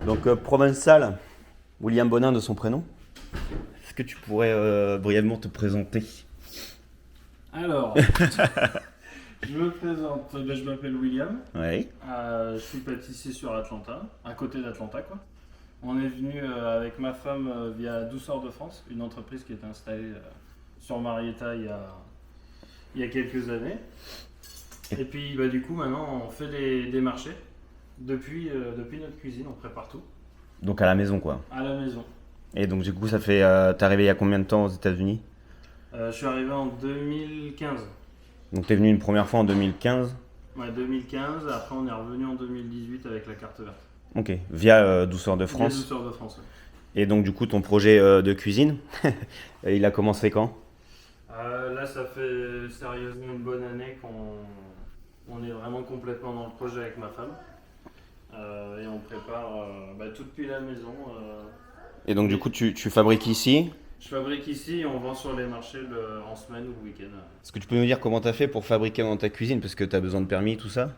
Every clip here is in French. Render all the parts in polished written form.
Donc provençal, William Bonin de son prénom. Est-ce que tu pourrais brièvement te présenter? Alors, je me présente, je m'appelle William, Oui. je suis pâtissier sur Atlanta, à côté d'Atlanta quoi. On est venu avec ma femme via Douceur de France, une entreprise qui est installée sur Marietta il y a quelques années. Et puis du coup maintenant on fait des marchés depuis notre cuisine, on prépare tout Donc à la maison quoi. à la maison. Et donc du coup ça fait... t'es arrivé il y a combien de temps aux États-Unis? Je suis arrivé en 2015. Donc t'es venu une première fois en 2015. Ouais, 2015, après on est revenu en 2018 avec la carte verte. Ok, via Douceur de Via France. Douceur de France, ouais. Et donc du coup ton projet de cuisine, il a commencé quand? Là, ça fait sérieusement une bonne année qu'on est vraiment complètement dans le projet avec ma femme. Et on prépare tout depuis la maison. Et donc du coup tu fabriques ici. Je fabrique ici et on vend sur les marchés en semaine ou le week-end. Est-ce que tu peux nous dire comment t'as fait pour fabriquer dans ta cuisine? Parce que t'as besoin de permis, tout ça.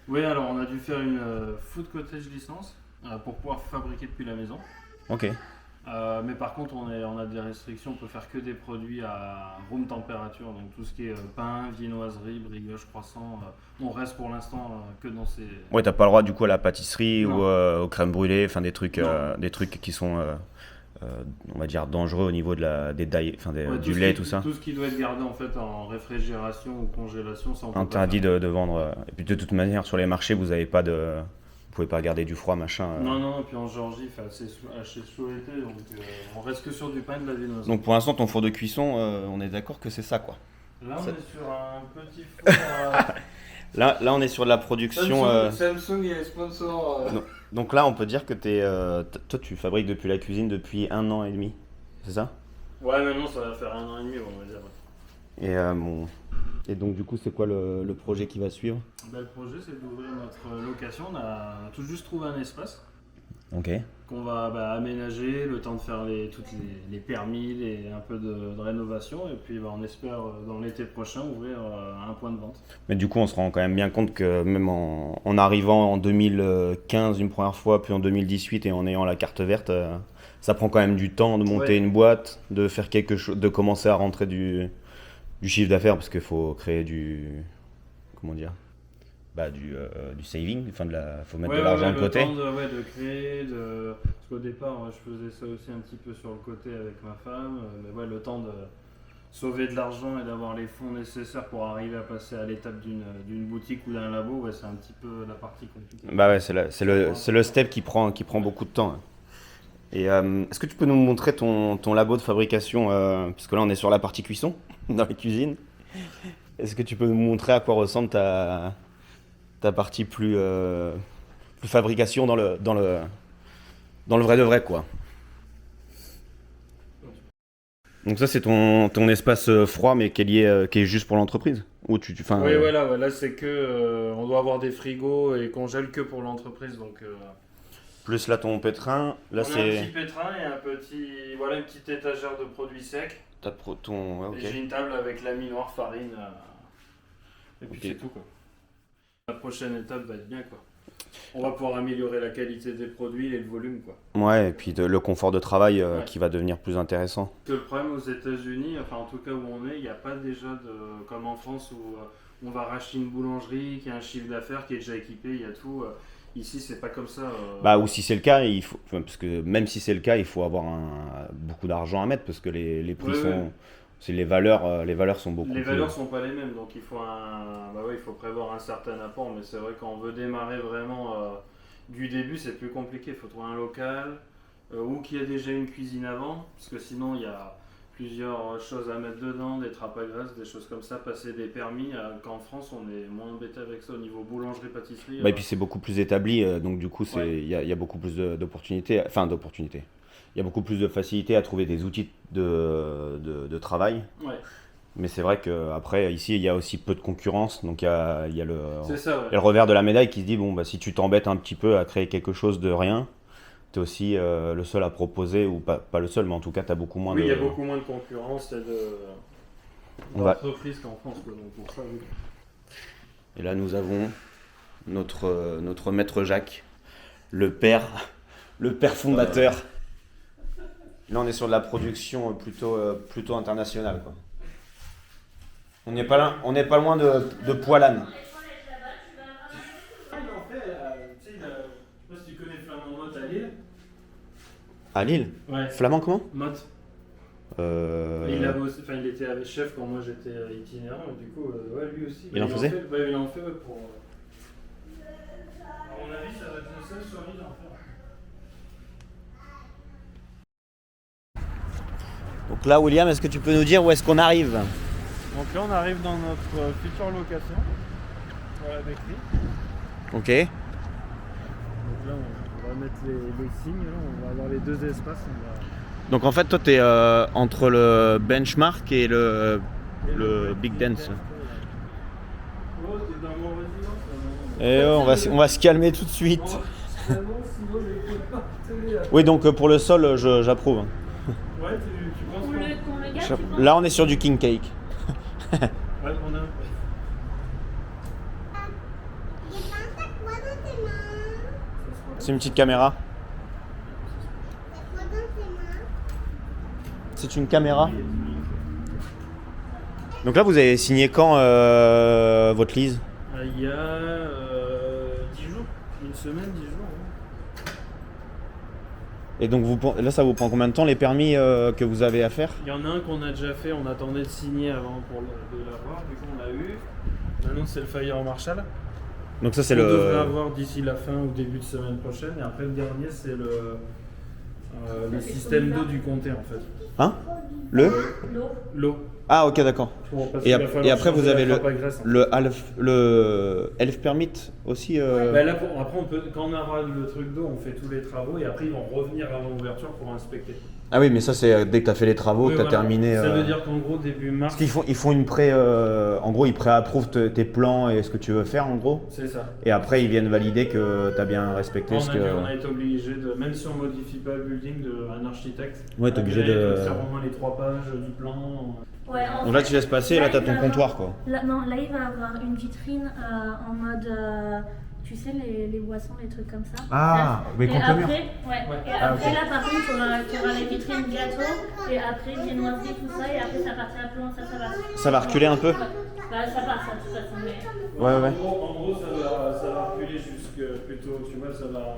Oui, alors on a dû faire une food cottage licence pour pouvoir fabriquer depuis la maison. Ok. Mais par contre, on a des restrictions, on peut faire que des produits à room température, donc tout ce qui est pain, viennoiserie, brioche, croissant, on reste pour l'instant que dans ces... Ouais, t'as pas le droit du coup à la pâtisserie Non. ou aux crèmes brûlées, enfin des trucs qui sont, on va dire, dangereux au niveau de Ouais, du lait, tout ça. Tout ce qui doit être gardé en fait en réfrigération ou congélation, ça on peut pas Interdit faire. de vendre. Et puis de toute manière, sur les marchés, vous pouvez pas garder du froid, machin. Non, et puis en Géorgie, il fait assez chaud l'été, donc on reste que sur du pain et de la viennoiserie. Donc pour l'instant, ton four de cuisson, on est d'accord que c'est ça, quoi. Là, on ça- est sur un petit four. Là, on est sur de la production. Samsung est sponsor. Donc là, on peut dire que toi, tu fabriques depuis la cuisine depuis 1 an et demi, c'est ça? Ouais, maintenant ça va faire 1 an et demi, on va dire. Et donc du coup, c'est quoi le projet qui va suivre? Le projet, c'est d'ouvrir notre location. On a tout juste trouvé un espace Ok. qu'on va aménager, le temps de faire toutes les permis, un peu de rénovation. Et puis on espère dans l'été prochain ouvrir un point de vente. Mais du coup, on se rend quand même bien compte que même en arrivant en 2015 une première fois, puis en 2018 et en ayant la carte verte, ça prend quand même du temps de monter Ouais. une boîte, de faire quelque chose, de commencer à rentrer du chiffre d'affaires parce qu'il faut créer comment dire, du saving, faut mettre de l'argent de le côté. temps de créer, parce qu'au départ, je faisais ça aussi un petit peu sur le côté avec ma femme. Mais ouais, le temps de sauver de l'argent et d'avoir les fonds nécessaires pour arriver à passer à l'étape d'une boutique ou d'un labo, ouais, c'est un petit peu la partie compliquée. Bah ouais, c'est le step qui prend beaucoup de temps, hein. Et est-ce que tu peux nous montrer ton labo de fabrication, parce que là on est sur la partie cuisson, dans la cuisine. Est-ce que tu peux nous montrer à quoi ressemble ta partie plus fabrication dans le vrai de vrai, quoi. Donc ça c'est ton espace froid mais qui est juste pour l'entreprise ou Oui, voilà, ouais, là c'est que on doit avoir des frigos et congèle que pour l'entreprise, donc plus là ton pétrin, là on a un c'est petit pétrin et une petite étagère de produits secs. ton ouais, Et ok. j'ai une table avec l'ami noir, farine, et puis Ok. c'est tout quoi. La prochaine étape va être bien quoi. On va pouvoir améliorer la qualité des produits et le volume quoi. Ouais, et puis le confort de travail Ouais. qui va devenir plus intéressant. Que le problème aux États-Unis, enfin en tout cas où on est, il n'y a pas déjà comme en France où on va racheter une boulangerie qui a un chiffre d'affaires qui est déjà équipé, il y a tout. Ici c'est pas comme ça. Bah, ou si c'est le cas, parce que même si c'est le cas, il faut avoir beaucoup d'argent à mettre parce que les prix Ouais, sont, ouais. c'est les valeurs sont beaucoup Les plus. valeurs sont pas les mêmes, donc il faut prévoir un certain apport, mais c'est vrai quand on veut démarrer vraiment du début, c'est plus compliqué. Il faut trouver un local ou qui a déjà une cuisine avant, parce que sinon il y a plusieurs choses à mettre dedans, des trappes à graisse, des choses comme ça, passer des permis. Qu'en France, on est moins embêté avec ça au niveau boulangerie-pâtisserie. Bah, et puis c'est beaucoup plus établi, donc du coup Ouais. il y a beaucoup plus d'opportunités, d'opportunités. Il y a beaucoup plus de facilité à trouver des outils de travail. Ouais, Mais c'est vrai qu'après, ici, il y a aussi peu de concurrence. Donc, il y a c'est ça, il y a le revers de la médaille qui se dit, bon, bah, si tu t'embêtes un petit peu à créer quelque chose de rien, tu es aussi le seul à proposer, ou pas le seul, mais en tout cas, tu as beaucoup moins Oui, de... il y a beaucoup moins de concurrence et On va- d'entreprises qu'en France, quoi, donc pour ça, oui. Et là, nous avons notre maître Jacques, le père Le père fondateur. Là, on est sur de la production plutôt internationale, quoi. On n'est pas loin de Poilane. Il en fait, tu sais, je sais pas si tu connais Flamand Mott à Lille. À Lille? Ouais. Flamand comment? Mott. Il a bossé, enfin il était avec chef quand moi j'étais itinérant, et du coup, ouais, lui aussi. Il en faisait? Il en fait pour. À mon avis, ça va être le seul sur l'île à en faire. Donc là, William, est-ce que tu peux nous dire où est-ce qu'on arrive? Donc là, on arrive dans notre future location. Voilà, décrit. Ok. Donc là, on va mettre les signes, là, on va avoir les deux espaces. Donc en fait, toi, tu es entre le benchmark et le big dance. Oh, t'es dans mon résidence. Et on va se calmer tout de suite. Oui, donc pour le sol, j'approuve. Ouais, tu penses Pour quoi? le gars, tu penses Là, on est sur du king cake. Ouais, on a. C'est une petite caméra. C'est une caméra. Donc là, vous avez signé quand votre lease? Il y a 10 jours, une semaine, 10 jours. Ouais. Et donc là, ça vous prend combien de temps les permis que vous avez à faire? Il y en a un qu'on a déjà fait, on attendait de signer avant de l'avoir, du coup on l'a eu. Maintenant c'est le Fire Marshall. Donc ça, c'est On devrait le... avoir d'ici la fin ou début de semaine prochaine. Et après le dernier c'est le système d'eau du comté en fait. Hein? Le? L'eau. Ah, ok, d'accord. Parce Et, qu'il va falloir et après, vous changer avez la frappe à graisse, en fait. le Elf Permit aussi Bah là, après, quand on aura le truc d'eau, on fait tous les travaux et après ils vont revenir avant l'ouverture pour inspecter. Ah oui, mais ça, c'est dès que tu as fait les travaux, Oui, que tu as voilà. terminé... Ça veut dire qu'en gros, début mars, Parce qu'ils font une pré... en gros, ils préapprouvent tes plans et ce que tu veux faire, en gros. c'est ça. Et après, ils viennent valider que tu as bien respecté On a été obligé de, même si on modifie pas le building, un architecte. Ouais, t'es obligé de- faire au moins les 3 pages du plan. Ouais, en Donc là, fait, tu laisses passer, et là, tu as il ton va comptoir, avoir- quoi. Là, non, là, il va avoir une vitrine en mode. Tu sais, les boissons, les trucs comme ça. Ah, mais et contre le mur. après, ouais. Ouais. Et Ah, après, ok. là, par contre, tu auras les vitrines gâteaux, et après, viennoiserie, tout ça, et après, ça partira plus loin, ça va. Ça va reculer un peu? Ouais. Bah, ça part, ça, de toute façon. Mais... Ouais, ouais. En gros, ça va reculer jusque plutôt, tu vois, ça va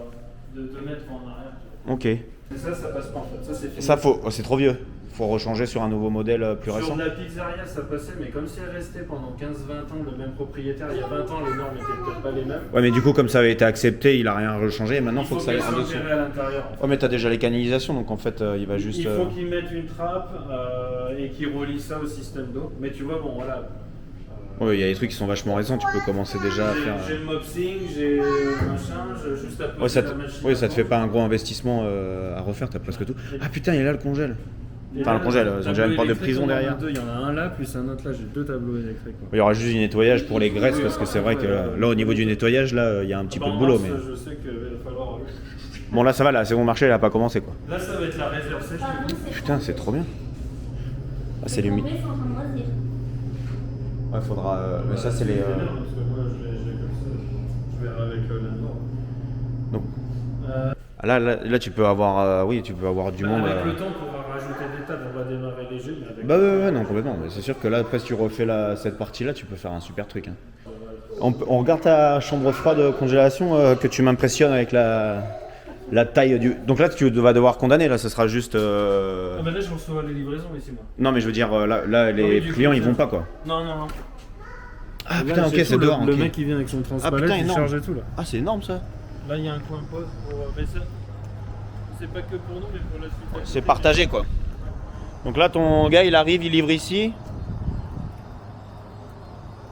de 2 mètres en arrière. Ok. Et ça passe pas en fait. Ça, c'est fini. Ça, c'est trop vieux. Faut rechanger sur un nouveau modèle plus récent. Sur de la pizzeria, ça passait, mais comme si elle restait pendant 15-20 ans le même propriétaire, il y a 20 ans, les normes étaient peut-être pas les mêmes. Ouais, mais du coup, comme ça avait été accepté, il a rien rechangé. Et maintenant, Il faut que ça aille qu'elle en soit dessous. enterrée à l'intérieur. En fait. Ouais, mais t'as déjà les canalisations, donc en fait, il va juste... Il faut qu'ils mettent une trappe et qu'ils relient ça au système d'eau. Mais tu vois, bon, voilà. Ouais, il y a des trucs qui sont vachement récents, tu peux commencer déjà à faire... J'ai le mopsing, j'ai machin, j'ai juste à poser Ouais, ça la te, machine. ouais, ça te fait pas un gros investissement à refaire, t'as presque tout. Ah putain, il est là le congèle. Enfin, le congèle, ils ont déjà une porte de prison derrière. Il y en a un là, plus un autre là, j'ai 2 tableaux électriques. Quoi. Il y aura juste du nettoyage pour les graisses, parce que c'est vrai que là, au niveau du nettoyage, là, il y a un petit peu de boulot. Mais... Je sais qu'il va falloir. Bon, là, ça va, là, c'est bon marché, il a pas commencé, quoi. Là, ça va être la réserve sèche. Par contre, Putain, c'est trop bien. Ah, c'est les... tombé, c'est en train de moisir. Ouais, faudra... mais ça, c'est les... Parce que moi, je l'ai comme ça. Je verrai avec la norme. Donc... Là, tu peux avoir... oui, tu peux avoir du monde... Avec le temps, on va rajouter des tables, on va démarrer léger. Mais avec Bah ouais, non, complètement. Mais c'est sûr que là, après, si tu refais cette partie-là, tu peux faire un super truc. Hein. On regarde ta chambre froide congélation, que tu m'impressionnes avec la taille du... Donc là, tu vas devoir condamner, là, ça sera juste... Ah bah là, je reçois les livraisons ici, moi. Non, mais je veux dire, là les oui, du clients, coup, ils vont pas, quoi. Non. Ah Là, putain, ok, j'ai c'est tout, dehors. Le ok. mec, il vient avec son transpalette, putain, il énorme. charge et tout, là. Ah, c'est énorme, ça. Là, il y a un coin pause pour... Mais ça, c'est pas que pour nous, mais pour la suite. C'est partagé, quoi. Donc là, ton gars, il arrive, il livre ici.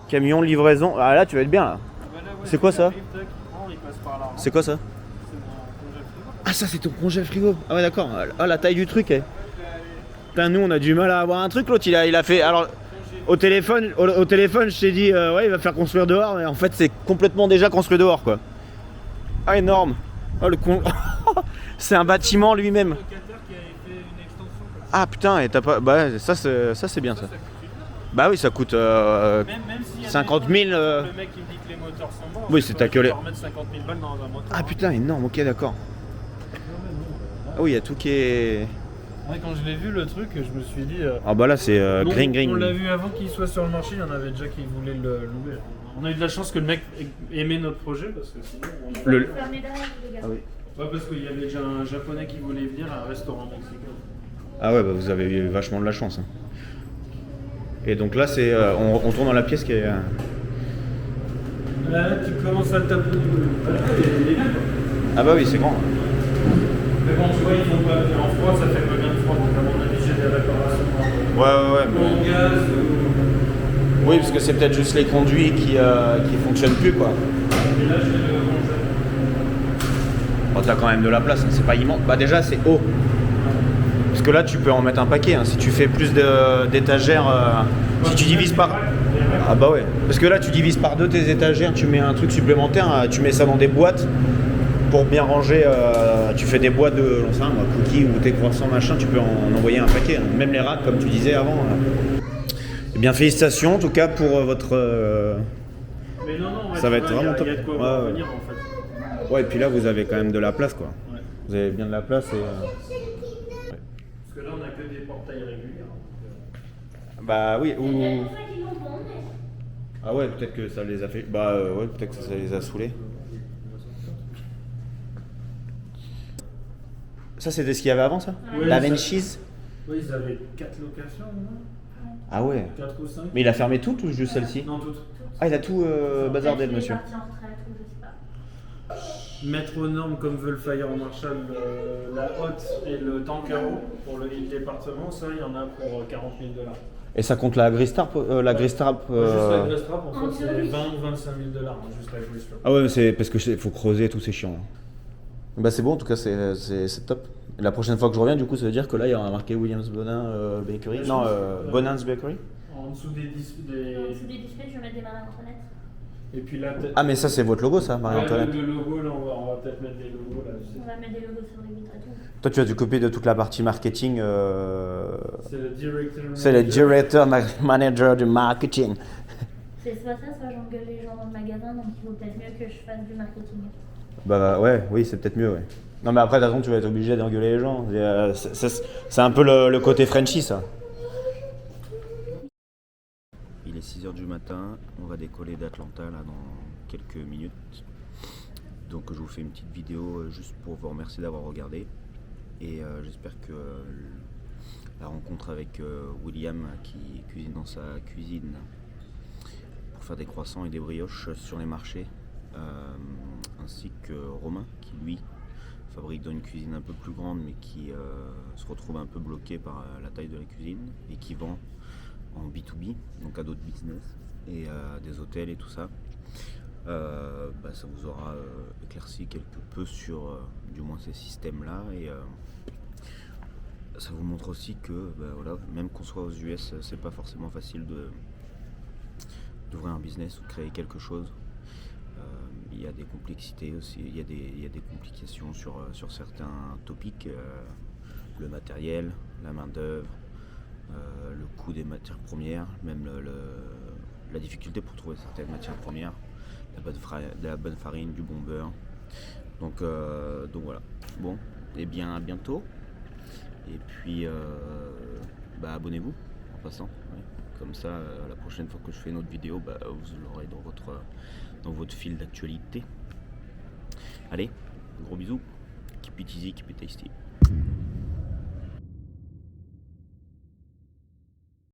Camion, livraison. Ah là, tu vas être bien, là. C'est quoi, ça? C'est quoi, ça? Ah, ça, c'est ton congé frigo. Ah ouais, d'accord. Ah, la taille du truc, eh. Putain, nous, on a du mal à avoir un truc. L'autre, il a fait... Alors, au téléphone, je t'ai dit, ouais, il va faire construire dehors. Mais en fait, c'est complètement déjà construit dehors, quoi. Ah, énorme. Oh, le con... C'est un bâtiment lui-même. Ah, putain, et t'as pas... Bah, ça, c'est bien, ça. Bah oui, ça coûte 50 000. Le mec qui me dit que les moteurs sont bons. Oui, c'est ta que les... remettre 50 000 balles dans un moteur. Ah putain, énorme, ok, d'accord. Ah oui, il y a tout qui est... Ouais, quand je l'ai vu le truc, je me suis dit. Ah bah là c'est Non, green On green. l'a vu avant qu'il soit sur le marché, il y en avait déjà qui voulaient le louer. On a eu de la chance que le mec aimait notre projet parce que sinon. Le- Fermez derrière vous, les gars. Ah oui. Ouais, parce qu'il y avait déjà un japonais qui voulait venir à un restaurant mexicain. Ah ouais, bah vous avez eu vachement de la chance. Hein. Et donc là c'est on tourne dans la pièce qui est... Là, tu commences à taper. Ah bah oui, c'est grand. Mais bon, tu vois, ils font pas. En froid, ça fait pas bien de froid, donc à mon avis, j'ai des réparations. Ouais. Ou en gaz, Oui, parce que c'est peut-être juste les conduits qui fonctionnent plus quoi. et là, je vais le ranger. Bon, t'as quand même de la place, hein, c'est pas immense. Bah déjà c'est haut. Parce que là tu peux en mettre un paquet, hein. Si tu fais plus d'étagères, si tu divises par... Ah bah ouais. Parce que là tu divises par 2 tes étagères, tu mets un truc supplémentaire, tu mets ça dans des boîtes pour bien ranger, tu fais des boîtes de, j'en sais rien, moi, cookies ou tes croissants machin, tu peux en envoyer un paquet, hein. Même les rats comme tu disais avant. Eh bien félicitations en tout cas pour votre... Mais non, Ça va être vraiment top. Il y a de quoi Ouais, voir ouais. venir en fait. Ouais, et puis là vous avez quand même de la place quoi. Ouais. Vous avez bien de la place et... Parce que là, on a que des portails réguliers. Bah oui, Il y a des fois qui l'ont pas, mais- Ah ouais, peut-être que ça les a fait... Bah ouais, peut-être que ça les a saoulés. Ça c'était ce qu'il y avait avant ça Oui, La ça- Venchise. Oui, ils avaient 4 locations, non Ah ouais. 4 ou 5. Mais il a fermé toutes ou juste celle-ci? Non, toutes. Ah il a tout bazardé le Peut-être monsieur. qu'il est parti en retraite ou je sais pas. Mettre aux normes comme veut le Fire Marshal, la hotte et le Tankero pour le département, ça, il y en a pour 40 000 $. Et ça compte la Gristarp la Gristarp, Juste la Grestrap, en En fait, c'est théorie. 20 ou 25 000 $, hein, juste la Grestrap. Ah ouais, mais c'est parce que faut creuser et tout, c'est chiant. Bah c'est bon, en tout cas c'est top. Et la prochaine fois que je reviens, du coup, ça veut dire que là il y aura marqué Williams Bonin Bakery. Non, Bonin's Bakery. En dessous des En dessous des displays, je vais mettre des Marie-Antoinette. Et puis là, peut-être. Ah mais ça c'est votre logo ça, Ouais, Marie-Antoinette. le logo, là, on va peut-être mettre des logos là. On va mettre des logos sur les vitres et tout. Toi tu as dû copier de toute la partie marketing. C'est le director. C'est le director manager du marketing. C'est soit ça, soit j'engueule les gens dans le magasin, donc il vaut peut-être mieux que je fasse du marketing. Bah ouais, oui, c'est peut-être mieux, ouais. Non mais après, de toute façon, tu vas être obligé d'engueuler les gens. C'est un peu le côté Frenchy, ça. Il est 6h du matin, on va décoller d'Atlanta là dans quelques minutes. Donc je vous fais une petite vidéo juste pour vous remercier d'avoir regardé. Et j'espère que la rencontre avec William qui cuisine dans sa cuisine pour faire des croissants et des brioches sur les marchés, ainsi que Romain qui lui fabrique dans une cuisine un peu plus grande mais qui se retrouve un peu bloqué par la taille de la cuisine et qui vend en B2B, donc à d'autres business et des hôtels et tout ça. Ça vous aura éclairci quelque peu sur du moins ces systèmes là et ça vous montre aussi que voilà, même qu'on soit aux US, c'est pas forcément facile d'ouvrir un business ou de créer quelque chose. Il y a des complexités aussi, il y a des complications sur certains topics, le matériel, la main d'œuvre, le coût des matières premières, même la difficulté pour trouver certaines matières premières, la bonne farine, du bon beurre. Donc voilà. Bon, et bien à bientôt. Et puis abonnez-vous en passant. Ouais. Comme ça, la prochaine fois que je fais une autre vidéo, vous l'aurez dans votre fil d'actualité. Allez, gros bisous. Keep it easy, keep it tasty.